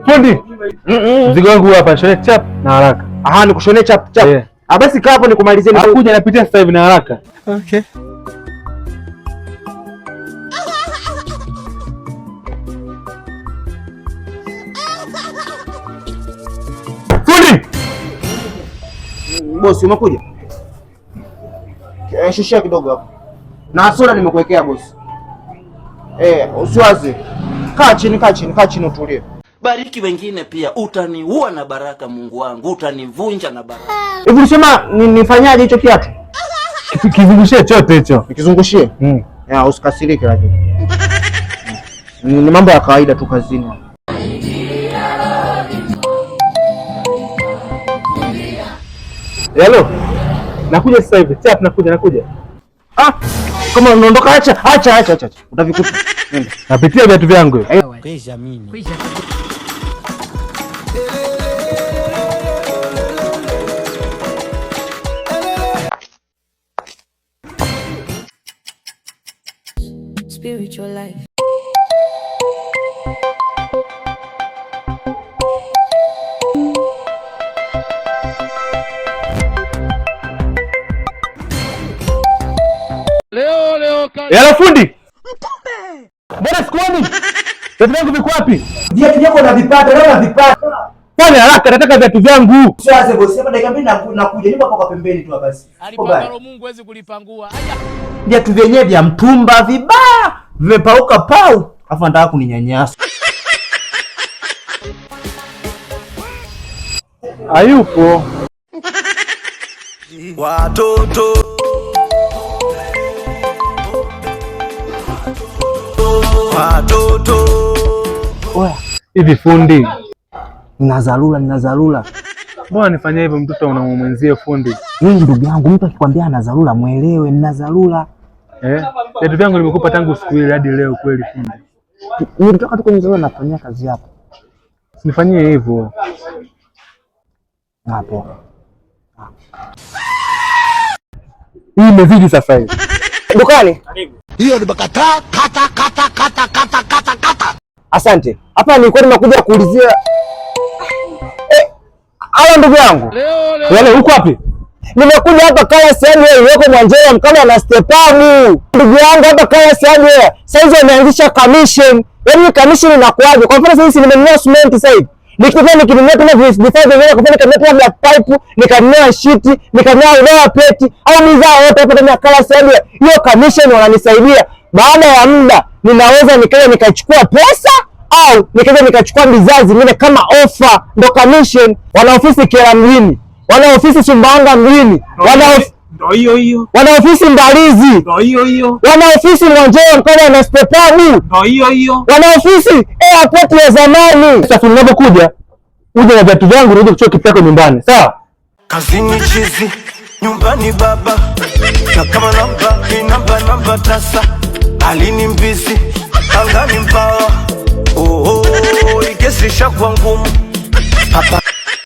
Fundi. Mzigo wangu hapa, shone chap na haraka. Aha, nikushone chap chap. Yeah. Basi kaa hapo nikumalizie. Nakuja napitia sasa hivi na haraka. Okay. Fundi. Bosi, umekuja? Shushia kidogo hapo. Na soda nimekuwekea bosi. Usiwaze. Kaa chini utulie. Bariki wengine pia, utaniua na baraka Mungu wangu, utanivunja na baraka. Hivi ulisema nifanyaje hicho kiatu? Kizungushie chote hicho. Nikizungushie? Usikasirike lakini. Ni mambo ya kawaida tu kazini. Hello. Nakuja sasa hivi. Chap nakuja. Kama unaondoka acha. Utavikuta. Napitia viatu vyangu. Kwisha mimi. Spiritual life. Hello fundi. Mbona sikuoni? Viatu vyangu viko wapi? Viatu vyako unavipata, leo unavipata. Fanya haraka, nataka viatu vyangu. Usiwaze bosi, hapa dakika mbili nakuja. Nipo hapo kwa pembeni tu basi. Alipangalo Mungu hawezi kulipangua. Viatu vyenyewe vya mtumba vibaya, vimepauka pau. Afu anataka kuninyanyasa. Hayupo. Watoto. Oya, hivi fundi. Ninazalula. Mbona nifanyia hivyo mtoto unamwenzie fundi? Mimi ndugu yangu, mtu akikwambia anazalula muelewe, ninazalula. Viatu vyangu nimekupa tangu siku ile hadi leo kweli fundi. Nilitoka tu kwenye zalula nafanyia kazi yako. Nifanyie hivyo. Hapo. Hii imezidi sasa hivi. Dukani? Karibu. Hiyo ni bakata kata. Asante. Hapa nilikuwa nimekuja kuulizia. Halo ndugu yangu. Leo uko wapi? Nimekuja hapa kama sehemu iliyoko Mwanjera mkala na Stepamu. Ndugu yangu hapa kama sehemu saizi wameanzisha commission. Yaani commission inakuaje? Kwa mfano sasa nimenunua cement sasa hivi. Nikinunua tena vifaa vingine kwa mfano nikanunua black pipe, nikanunua sheet, nikanunua dawa plate au mizao yote hapa ndani ya kala sehemu. Hiyo commission wananisaidia. Baada ya muda ninaweza nikaja nikachukua pesa au nikaja nikachukua bidhaa zingine kama offer. Ndo commission. Wana ofisi Kera mjini, wana ofisi Sumbawanga mjini, wana ofisi Mbalizi, wana ofisi Mwanjera mkoa na Stepamu, wana ofisi airport ya zamani. Sasa unapokuja uje na viatu vyangu uje kuchukua kitu chako nyumbani. Sawa? Kazini chizi, nyumbani baba. Na kama namba tasa. Alini